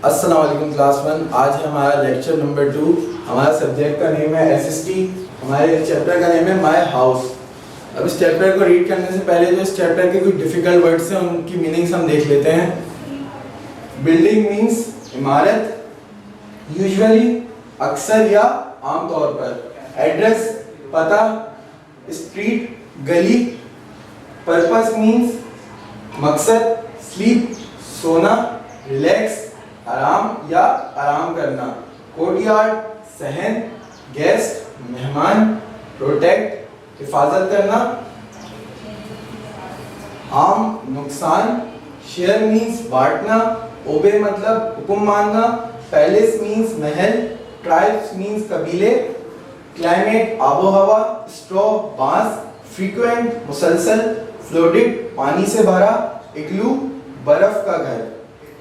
अस्सलाम वालेकुम क्लास 1। आज है हमारा लेक्चर नंबर 2। हमारा सब्जेक्ट का नेम है एसएसटी। हमारे चैप्टर का नेम है माय हाउस। अब इस चैप्टर को रीड करने से पहले जो इस चैप्टर के कुछ डिफिकल्ट वर्ड्स हैं उनकी मीनिंग्स हम देख लेते हैं। बिल्डिंग मीन्स इमारत, यूजुअली अक्सर या आमतौर पर। एड्रेस पता, स्ट्रीट गली। पर्पस मीन्स मकसद, स्लीप सोना, रिलैक्स आराम या आराम करना। कोर्टयार्ड सहन, गेस्ट मेहमान, प्रोटेक्ट हिफाजत करना। हार्म नुकसान। शेयर मीन्स बांटना। ओबे मतलब हुक्म मानना। पैलेस मीन्स महल। ट्राइब्स मीन्स कबीले। क्लाइमेट आबो हवा। स्ट्रॉ बांस। फ्रीक्वेंट मुसलसल। फ्लोडेड पानी से भरा। इग्लू बर्फ का घर।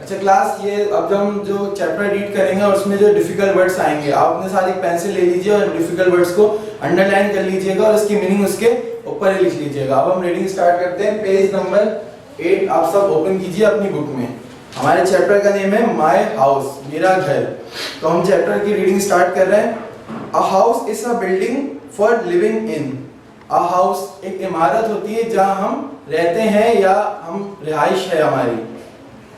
अच्छा क्लास, ये अब जब हम जो चैप्टर रीड करेंगे और उसमें जो डिफिकल्ट वर्ड्स आएंगे, आप अपने साथ एक पेंसिल ले लीजिए और डिफिकल्ट वर्ड्स को अंडरलाइन कर लीजिएगा और उसकी मीनिंग उसके ऊपर ही लिख लीजिएगा। अब हम रीडिंग स्टार्ट करते हैं। पेज नंबर 8 आप सब ओपन कीजिए अपनी बुक में। हमारे चैप्टर का नेम है माय हाउस, मेरा घर। तो हम चैप्टर की रीडिंग स्टार्ट कर रहे हैं। A house is a building for living in. A house एक इमारत होती है जहां हम रहते हैं या हम रिहाइश है हमारी।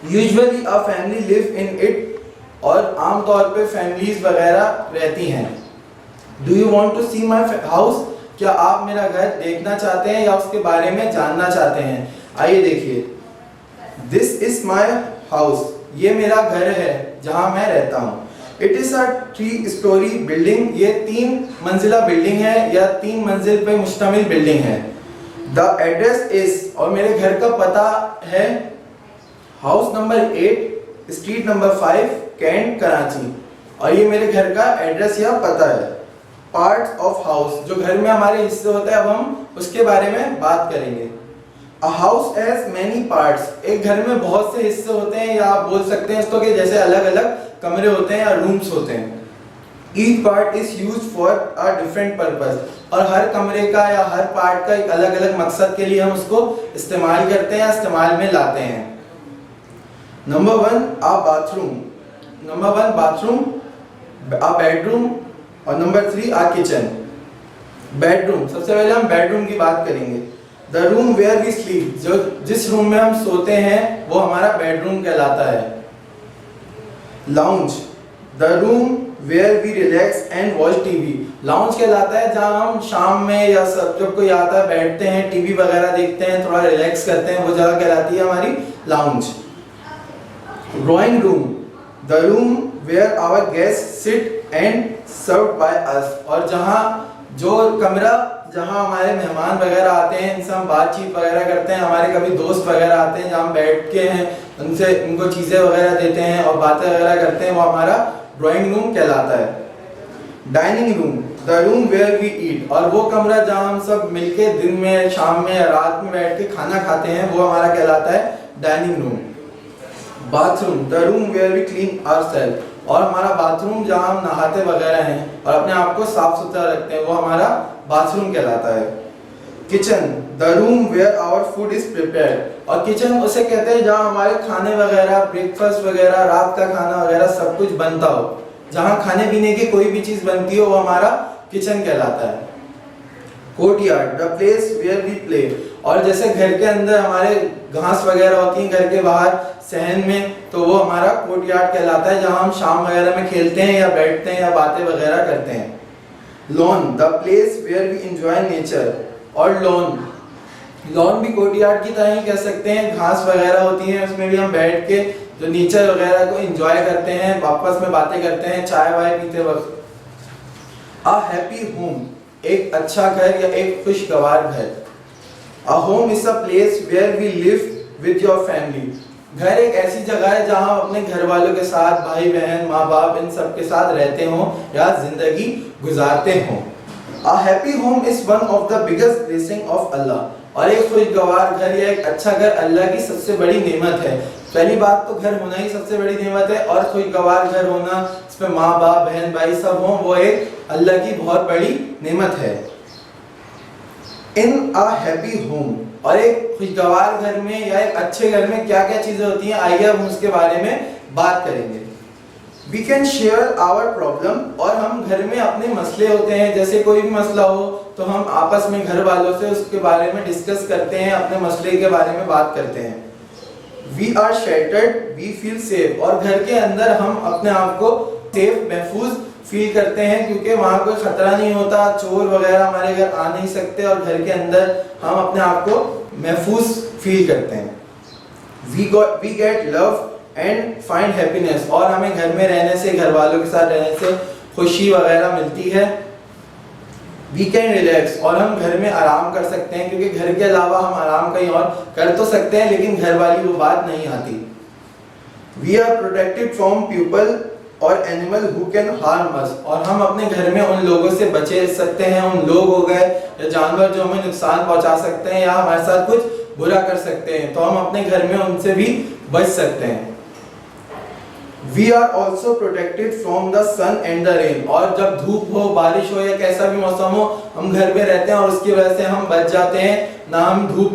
Usually a family live in it, और आमतौर पे फैमिलीज वगैरह रहती हैं। Do you want to see my house? क्या आप मेरा घर देखना चाहते हैं या उसके बारे में जानना चाहते हैं? आइए देखिए। दिस इज माय हाउस, ये मेरा घर है जहां मैं रहता हूँ। It is a 3 story building, ये 3 मंजिला बिल्डिंग है या 3 मंजिल पे मुश्तमिल बिल्डिंग है। द एड्रेस इज, और मेरे घर का पता है house number 8 street number 5 cantt Karachi, और ये मेरे घर का एड्रेस या पता है। पार्ट्स ऑफ हाउस, जो घर में हमारे हिस्से होते हैं, अब हम उसके बारे में बात करेंगे। A house has many parts, एक घर में बहुत से हिस्से होते हैं या आप बोल सकते हैं इसको कि जैसे अलग अलग कमरे होते हैं या रूम्स होते हैं। Each part is used for a different purpose, और हर कमरे का या हर पार्ट का एक अलग अलग मकसद के लिए हम उसको इस्तेमाल करते हैं या इस्तेमाल में लाते हैं। Number 1 a bathroom, number 1 bathroom, a bedroom, और नंबर 3 अ किचन। बेडरूम, सबसे पहले हम बेडरूम की बात करेंगे। The room where we sleep, जो जिस रूम में हम सोते हैं वो हमारा बेडरूम कहलाता है। Lounge, the room where we relax and watch TV, lounge कहलाता है जहां हम शाम में या सब जब कोई आता है बैठते हैं, टीवी वगैरह देखते हैं, थोड़ा रिलैक्स करते हैं, वो जगह कहलाती है हमारी lounge. Drawing room, the room where our guest sit and served by us, और जहां जो कमरा जहां हमारे मेहमान वगैरह आते हैं, इनसे हम बातचीत वगैरह करते हैं, हमारे कभी दोस्त वगैरह आते हैं, जहां हम बैठ के हैं उनसे उनको चीज़ें वगैरह देते हैं और बातें वगैरह करते हैं, वो हमारा ड्राइंग रूम कहलाता है। Dining room, the room where we eat, और वो कमरा जहां हम सब मिलके दिन में, शाम में या रात में बैठ के खाना खाते हैं, वो हमारा कहलाता है dining room. Bathroom, the room where we clean ourself, और हमारा बाथरूम जहां हम नहाते वगैरह हैं और अपने आप को साफ सुथरा रखते हैं, वो हमारा बाथरूम कहलाता है। Kitchen, the room where our food is prepared, और किचन उसे कहते हैं जहां हमारे खाने वगैरह, ब्रेकफास्ट वगैरह, रात का खाना वगैरह सब कुछ बनता हो, जहां खाने पीने की कोई भी चीज बनती हो वो हमारा किचन कहलाता है। Courtyard, the place where we play, और जैसे घर के अंदर हमारे घास वगैरह होती है, घर के बाहर सहन में, तो वो हमारा कोर्टयार्ड कहलाता है जहां हम शाम वगैरह में खेलते हैं या बैठते हैं या बातें वगैरह करते हैं। Lawn, the place where we enjoy nature, और लॉन भी कोर्टयार्ड की तरह ही कह सकते हैं, घास वगैरह होती है उसमें भी हम बैठ के जो नेचर वगैरह को एंजॉय करते हैं, आपस में बातें करते हैं चाय वाय पीते वक्त। अ हैप्पी होम, एक अच्छा घर या एक खुशगवार घर। A home is a place where we live with your family, घर एक ऐसी जगह है जहां आप अपने घर वालों के साथ, भाई बहन, माँ बाप, इन सब के साथ रहते हो या जिंदगी गुजारते हो। A happy home is one of the biggest blessing of Allah, और एक खुशगवार घर या एक अच्छा घर अल्लाह की सबसे बड़ी नेमत है। पहली बात तो घर होना ही सबसे बड़ी नेमत है, और खुशगवार घर होना, इसमें माँ बाप बहन भाई सब हो, वो एक अल्लाह की बहुत बड़ी नेमत है। इन अ हैप्पी होम, और एक खुशगवार घर में या एक अच्छे घर में क्या क्या चीजें होती हैं, आइए हम उसके बारे में बात करेंगे। We can share our problem, और हम घर में अपने मसले होते हैं, जैसे कोई भी मसला हो तो हम आपस में घर वालों से उसके बारे में डिस्कस करते हैं, अपने मसले के बारे में बात करते हैं। We are sheltered, we feel safe, और घर के अंदर हम अपने आप को सेफ, महफूज फील करते हैं, क्योंकि वहाँ कोई खतरा नहीं होता, चोर वगैरह हमारे घर आ नहीं सकते, और घर के अंदर हम अपने आप को महफूज फील करते हैं। We get love and find happiness, और हमें घर में रहने से, घर वालों के साथ रहने से खुशी वगैरह मिलती है। वी कैन रिलैक्स, और हम घर में आराम कर सकते हैं, क्योंकि घर के अलावा हम आराम कहीं और कर तो सकते हैं, लेकिन घर वाली वो बात नहीं आती। We are protected from people और animal who can harm us, और हम अपने घर में उन लोगों से बचे सकते हैं, उन लोग हो गए या जानवर जो हमें नुकसान पहुंचा सकते हैं या हमारे साथ कुछ बुरा कर सकते हैं, तो हम अपने घर में उनसे भी बच सकते हैं। We are also protected from the sun and the rain, और जब धूप हो, बारिश हो या कैसा भी मौसम हो, हम घर में रहते हैं और उसकी वजह से हम बच जाते हैं, ना हम धूप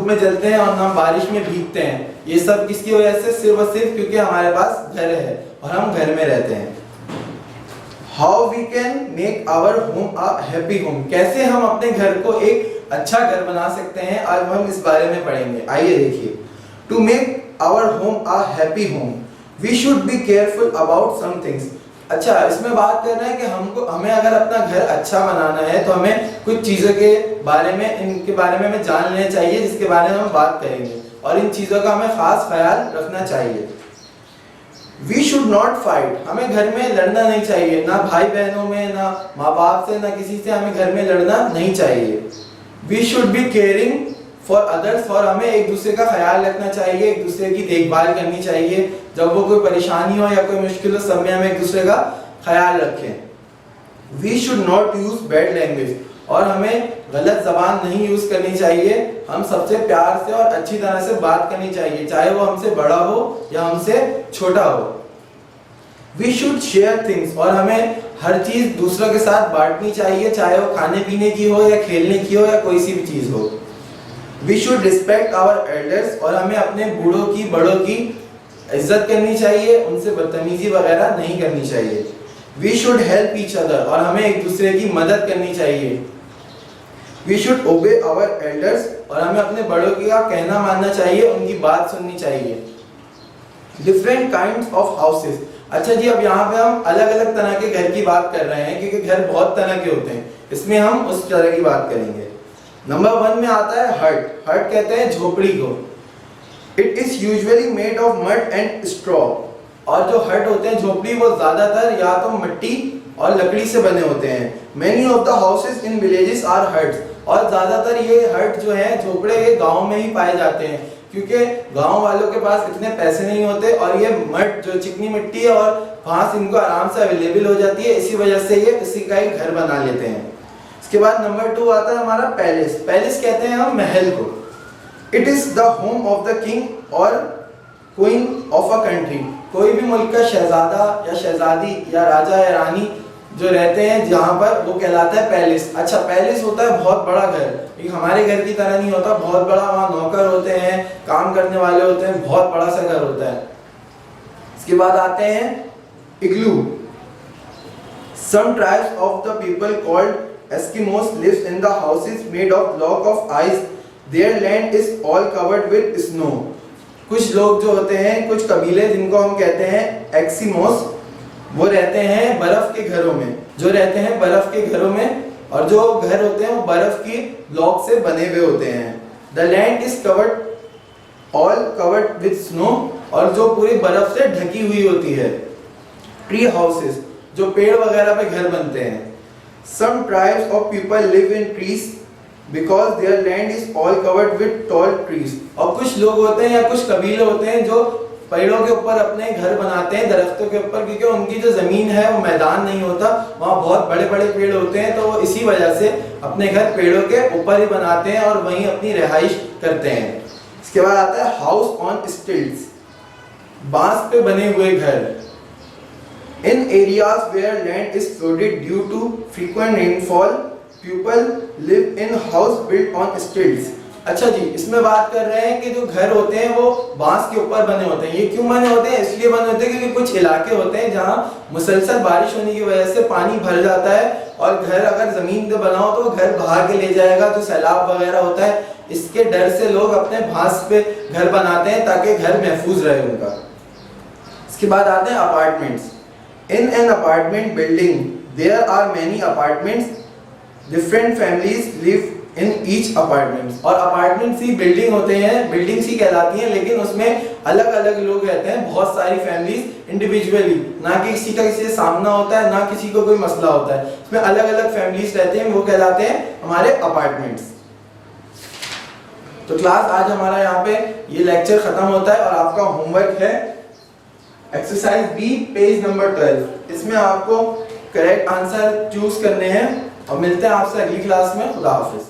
में जलते हैं और ना हम बारिश में भीगते हैं। ये सब किसकी वजह से? सिर्फ और सिर्फ क्योंकि हमारे पास घर है और हम घर में रहते हैं। How we can make our home a happy home, कैसे हम अपने घर को एक अच्छा घर बना सकते हैं, आज हम इस बारे में पढ़ेंगे। आइए देखिए। To make our home a happy home, we should be careful about some things। अच्छा, इसमें बात कर रहे हैं कि हमें अगर अपना घर अच्छा बनाना है तो हमें कुछ चीज़ों के बारे में, इनके बारे में हमें जान लेना चाहिए, जिसके बारे में हम बात करेंगे, और इन चीज़ों का हमें खास ख्याल रखना चाहिए। We should not fight, हमें घर में लड़ना नहीं चाहिए, ना भाई बहनों में, ना माँ बाप से, ना किसी से हमें घर में लड़ना नहीं चाहिए। We should be caring for others, और हमें एक दूसरे का ख्याल रखना चाहिए, एक दूसरे की देखभाल करनी चाहिए, जब वो कोई परेशानी हो या कोई मुश्किल हो, सब में हम एक दूसरे का ख्याल रखें। We should not use bad language, और हमें गलत जबान नहीं यूज करनी चाहिए, हम सबसे प्यार से और अच्छी तरह से बात करनी चाहिए, चाहे वो हमसे बड़ा हो या हमसे छोटा हो। वी शुड शेयर थिंग्स, और हमें हर चीज दूसरों के साथ बांटनी चाहिए, चाहे वो खाने पीने की हो या खेलने की हो या कोई सी भी चीज हो। We should respect our elders, और हमें अपने बूढ़ों की, बड़ों की इज्जत करनी चाहिए, उनसे बदतमीजी वगैरह नहीं करनी चाहिए। We should help each other, और हमें एक दूसरे की मदद करनी चाहिए। We should obey our elders, और हमें अपने बड़ों का कहना मानना चाहिए, उनकी बात सुननी चाहिए। Different kinds of houses, अच्छा जी, अब यहाँ पे हम अलग अलग तरह के घर की बात कर रहे हैं, क्योंकि घर बहुत तरह के होते हैं, इसमें हम उस तरह की बात करेंगे। नंबर 1 में आता है हट। हट कहते हैं झोपड़ी को। It is usually made of mud and straw, और जो हट होते हैं, झोपड़ी, वो ज्यादातर या तो मिट्टी और लकड़ी से बने होते हैं। Many of the houses in villages are huts, और ज्यादातर ये हट जो है, झोपड़े, ये गांव में ही पाए जाते हैं, क्योंकि गांव वालों के पास इतने पैसे नहीं होते, और ये मड जो चिकनी मिट्टी है और घास इनको आराम से अवेलेबल हो जाती है, इसी वजह से ये इसी का ही घर बना लेते हैं। इसके बाद नंबर 2 आता है हमारा पैलेस। पैलेस कहते हैं हम महल को। It is the home of the king और क्वीन ऑफ अ कंट्री, कोई भी मुल्क का शहजादा या शहजादी या राजा या रानी जो रहते हैं जहाँ पर, वो कहलाता है पैलेस। अच्छा, पैलेस होता है बहुत बड़ा घर, एक हमारे घर की तरह नहीं होता, बहुत बड़ा, वहाँ नौकर होते हैं, काम करने वाले होते हैं, बहुत बड़ा सा घर होता है। इसके बाद आते हैं igloo. Some tribes of the people called Eskimos lives in the houses made of block of ice. Their land is all covered with snow. कुछ लोग जो होते हैं, कुछ कबीले जिनको हम कहते हैं एक्सिमोस, वो रहते हैं बर्फ के घरों में, जो रहते हैं बर्फ के घरों में, और जो घर होते हैं वो बर्फ की ब्लॉक से बने हुए होते हैं। The land is covered, all covered with snow, और जो पूरी बर्फ से ढकी हुई होती है। Tree houses, जो पेड़ वगैरह पे घर बनते हैं। Some tribes of people live in trees because their land is all covered with tall trees, और कुछ लोग होते हैं या कुछ कबीले होते हैं जो पेड़ों के ऊपर अपने घर बनाते हैं, दरख्तों के ऊपर, क्योंकि उनकी जो जमीन है वो मैदान नहीं होता, वहाँ बहुत बड़े बड़े पेड़ होते हैं, तो वो इसी वजह से अपने घर पेड़ों के ऊपर ही बनाते हैं और वहीं अपनी रिहाइश करते हैं। इसके बाद आता है हाउस ऑन स्टिल्ट्स, बांस पे बने हुए घर। In areas where land is flooded due to frequent rainfall, people live in house built on stilts. अच्छा जी, इसमें बात कर रहे हैं कि जो घर होते हैं वो बांस के ऊपर बने होते हैं। ये क्यों बने होते हैं? इसलिए बने होते हैं क्योंकि कुछ इलाके होते हैं जहाँ मुसलसल बारिश होने की वजह से पानी भर जाता है और घर अगर जमीन पे बना हो तो घर बहा के ले जाएगा, तो सैलाब वगैरह होता है। इसके डर से लोग अपने बांस पे घर बनाते हैं ताकि घर महफूज रहे उनका। इसके बाद आते हैं apartments. In an apartment building there are many apartments, different families live in each apartment. और अपार्टमेंट्स ही बिल्डिंग होते हैं, बिल्डिंग्स ही कहलाती हैं, लेकिन उसमें अलग अलग लोग रहते हैं, बहुत सारी फैमिलीज इंडिविजुअली, ना कि किसी का किसी से सामना होता है, ना किसी को कोई मसला होता है। इसमें अलग अलग फैमिलीज रहते हैं, वो कहलाते हैं हमारे अपार्टमेंट्स। तो क्लास आज हमारा यहाँ पे ये लेक्चर खत्म होता है और आपका होमवर्क है एक्सरसाइज बी पेज नंबर 12। इसमें आपको करेक्ट आंसर चूज करने हैं और मिलते हैं आपसे अगली क्लास में। खुदा हाफिज।